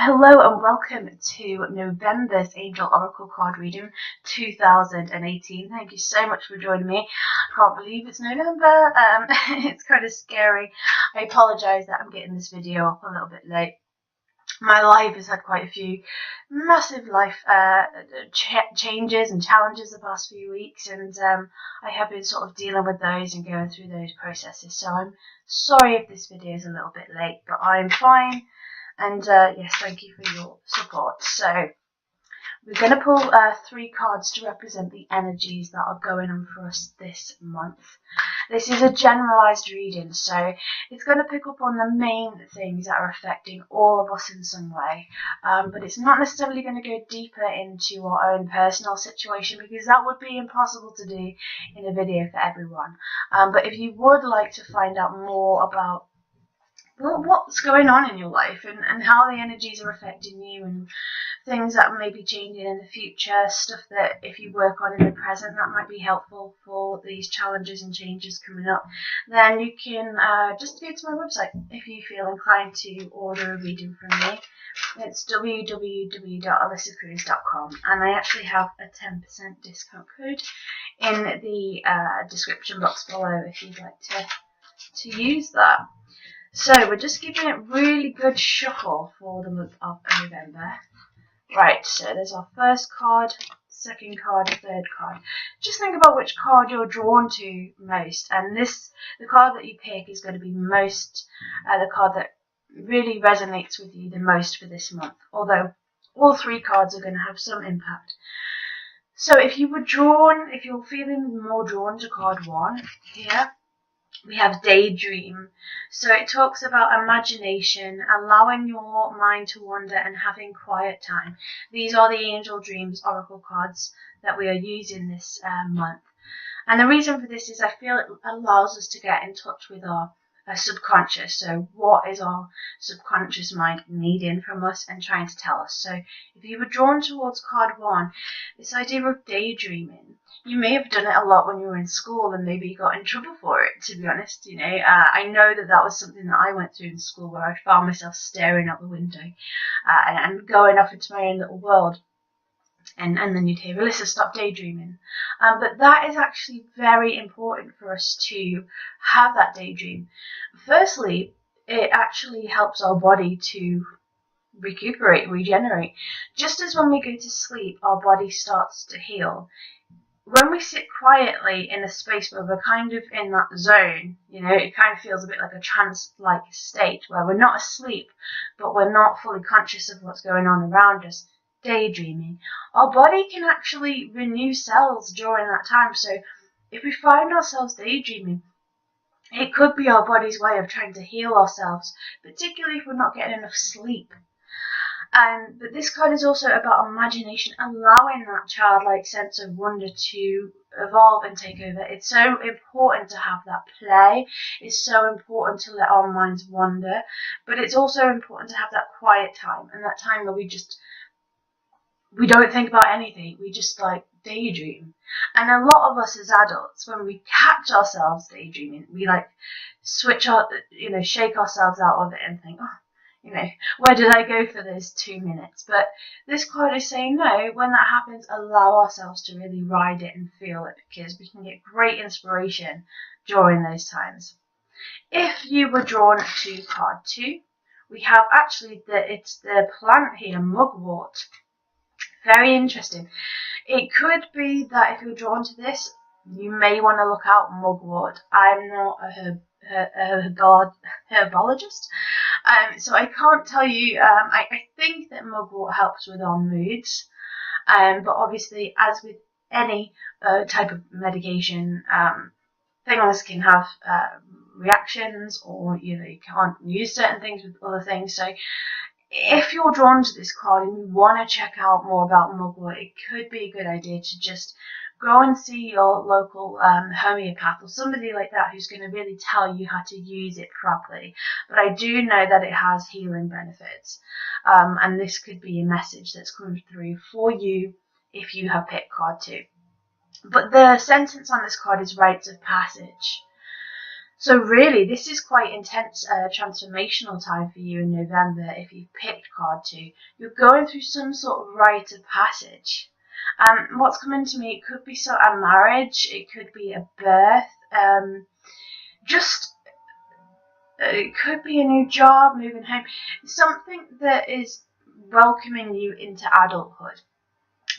Hello and welcome to November's Angel Oracle card reading 2018. Thank you so much for joining me. I can't believe it's November. It's kind of scary. I apologise that I'm getting this video up a little bit late. My life has had quite a few massive life changes and challenges the past few weeks, and I have been sort of dealing with those and going through those processes. So I'm sorry if this video is a little bit late, but I'm fine. And yes, thank you for your support. So we're going to pull 3 cards to represent the energies that are going on for us this month. This is a generalized reading, so it's going to pick up on the main things that are affecting all of us in some way, but it's not necessarily going to go deeper into our own personal situation, because that would be impossible to do in a video for everyone. But if you would like to find out more about what's going on in your life and how the energies are affecting you, and things that may be changing in the future, stuff that if you work on in the present that might be helpful for these challenges and changes coming up, then you can just go to my website if you feel inclined to order a reading from me. It's www.alyssacruz.com, and I actually have a 10% discount code in the description box below if you'd like to use that. So we're just giving it really good shuffle for the month of November. Right, so there's our first card, second card, third card. Just think about which card you're drawn to most, and the card that you pick is going to be the card that really resonates with you the most for this month, although all 3 cards are going to have some impact. So if you're feeling more drawn to card 1 here, we have daydream. So it talks about imagination, allowing your mind to wander and having quiet time. These are the Angel Dreams Oracle cards that we are using this month. And the reason for this is I feel it allows us to get in touch with our subconscious. So what is our subconscious mind needing from us and trying to tell us? So if you were drawn towards card 1, this idea of daydreaming, you may have done it a lot when you were in school, and maybe you got in trouble for it, to be honest. I know that was something that I went through in school, where I found myself staring out the window and going off into my own little world. And then you'd hear, Alyssa, stop daydreaming. But that is actually very important for us to have that daydream. Firstly, it actually helps our body to recuperate, regenerate. Just as when we go to sleep, our body starts to heal. When we sit quietly in a space where we're kind of in that zone, it kind of feels a bit like a trance-like state, where we're not asleep, but we're not fully conscious of what's going on around us, daydreaming. Our body can actually renew cells during that time. So if we find ourselves daydreaming, it could be our body's way of trying to heal ourselves, particularly if we're not getting enough sleep. But this card is also about imagination, allowing that childlike sense of wonder to evolve and take over. It's so important to have that play. It's so important to let our minds wander, but it's also important to have that quiet time, and that time where we don't think about anything. We just daydream. And a lot of us as adults, when we catch ourselves daydreaming, we shake ourselves out of it and think, where did I go for those 2 minutes? But this card is saying, no, when that happens, allow ourselves to really ride it and feel it, because we can get great inspiration during those times. If you were drawn to card 2, we have actually it's the plant here, mugwort. Very interesting. It could be that if you're drawn to this, you may want to look out mugwort. I'm not a herbologist, so I can't tell you. I think that mugwort helps with our moods, but obviously, as with any type of medication, things can have reactions, or you can't use certain things with other things. So if you're drawn to this card and you want to check out more about mugwort, it could be a good idea to just go and see your local homeopath or somebody like that who's going to really tell you how to use it properly. But I do know that it has healing benefits, and this could be a message that's coming through for you if you have picked card 2. But the sentence on this card is rites of passage. So really, this is quite intense, transformational time for you in November. If you've picked card 2, you're going through some sort of rite of passage. What's coming to me, it could be a marriage, it could be a birth, it could be a new job, moving home, something that is welcoming you into adulthood.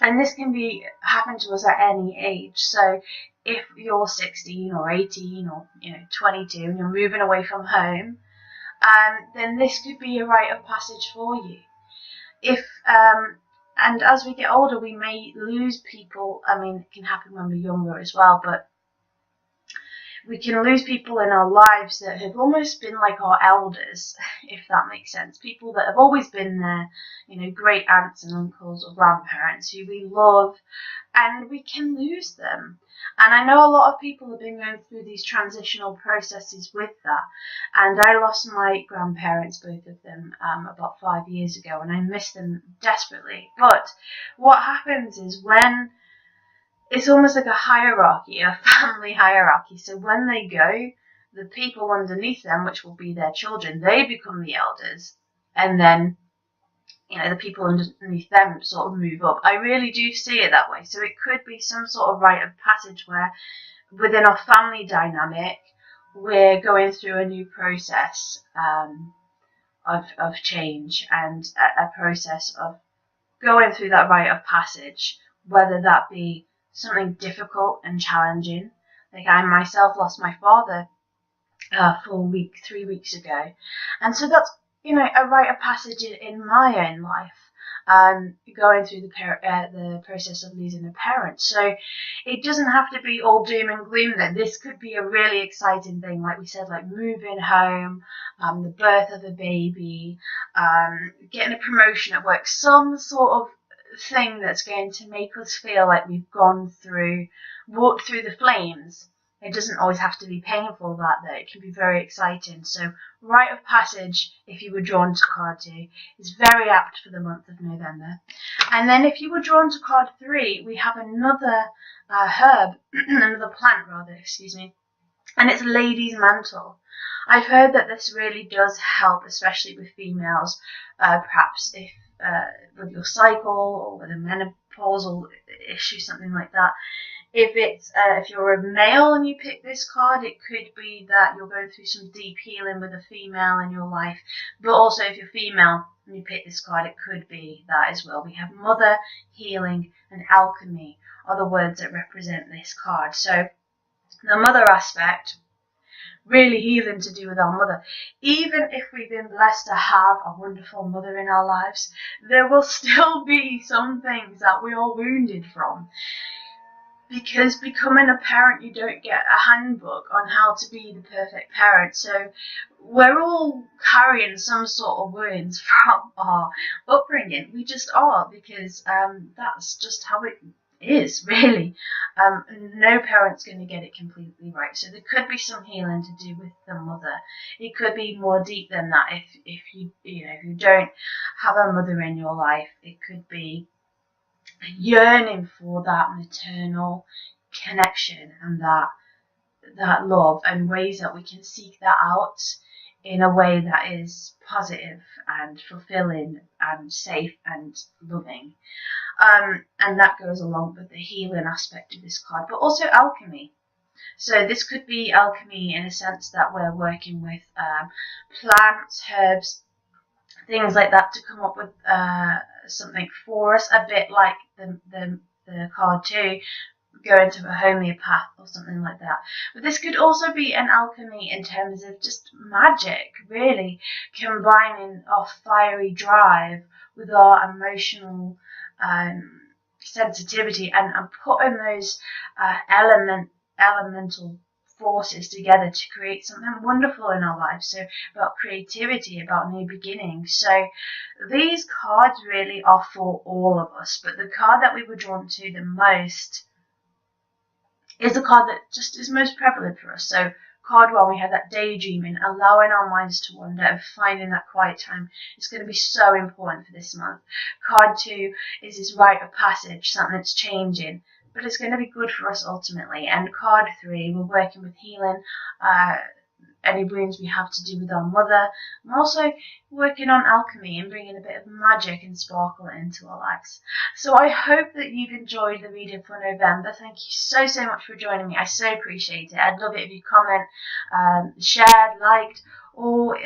And this can be happen to us at any age. So if you're 16 or 18 or 22 and you're moving away from home, then this could be a rite of passage for you. And as we get older, we may lose people. I mean, it can happen when we're younger as well, but we can lose people in our lives that have almost been like our elders, if that makes sense. People that have always been there, great aunts and uncles or grandparents who we love, and we can lose them. And I know a lot of people have been going through these transitional processes with that. And I lost my grandparents, both of them, about 5 years ago, and I miss them desperately. But what happens is when it's almost like a hierarchy, a family hierarchy. So when they go, the people underneath them, which will be their children, they become the elders. And then, the people underneath them sort of move up. I really do see it that way. So it could be some sort of rite of passage where within our family dynamic, we're going through a new process of change and a process of going through that rite of passage, whether that be something difficult and challenging. Like I myself lost my father 3 weeks ago, and so that's a rite of passage in my own life. Going through the process of losing a parent. So it doesn't have to be all doom and gloom then. This could be a really exciting thing, like we said, like moving home, the birth of a baby, getting a promotion at work, some sort of thing that's going to make us feel like we've walked through the flames. It doesn't always have to be painful, though. It can be very exciting. So rite of passage, if you were drawn to card 2, is very apt for the month of November. And then if you were drawn to card 3, we have another another plant, and it's Lady's Mantle. I've heard that this really does help, especially with females, perhaps if with your cycle or with a menopausal issue, something like that. If you're a male and you pick this card, it could be that you're going through some deep healing with a female in your life. But also if you're female and you pick this card, it could be that as well. We have mother, healing, and alchemy are the words that represent this card. So the mother aspect, really healing to do with our mother. Even if we've been blessed to have a wonderful mother in our lives, there will still be some things that we are wounded from. Because becoming a parent, you don't get a handbook on how to be the perfect parent. So we're all carrying some sort of wounds from our upbringing. We just are, because that's just how it is, really. No parent's going to get it completely right. So there could be some healing to do with the mother. It could be more deep than that. If you don't have a mother in your life, it could be yearning for that maternal connection and that love, and ways that we can seek that out in a way that is positive and fulfilling and safe and loving. And that goes along with the healing aspect of this card, but also alchemy. So this could be alchemy in a sense that we're working with plants, herbs, things like that to come up with something for us, a bit like the card 2, go into a homeopath or something like that. But this could also be an alchemy in terms of just magic, really, combining our fiery drive with our emotional sensitivity and putting those elemental forces together to create something wonderful in our lives. So about creativity, about new beginnings. So these cards really are for all of us, but the card that we were drawn to the most is the card that just is most prevalent for us. So card 1, we had that daydreaming, allowing our minds to wander and finding that quiet time. It's going to be so important for this month. Card 2 is this rite of passage, something that's changing, but it's going to be good for us ultimately. And card 3, we're working with healing, any wounds we have to do with our mother. I'm also working on alchemy and bringing a bit of magic and sparkle into our lives. So I hope that you've enjoyed the reading for November. Thank you so much for joining me. I so appreciate it. I'd love it if you comment, shared, liked, or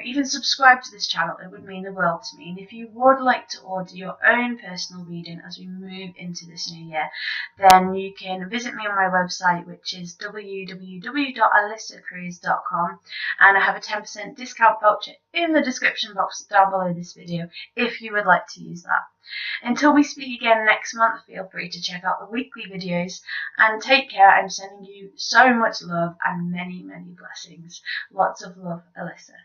even subscribe to this channel. It would mean the world to me. And if you would like to order your own personal reading as we move into this new year, then you can visit me on my website, which is www.alyssacruise.com, and I have a 10% discount voucher in the description box down below this video if you would like to use that. Until we speak again next month, feel free to check out the weekly videos and take care. I'm sending you so much love and many blessings. Lots of love, Alyssa.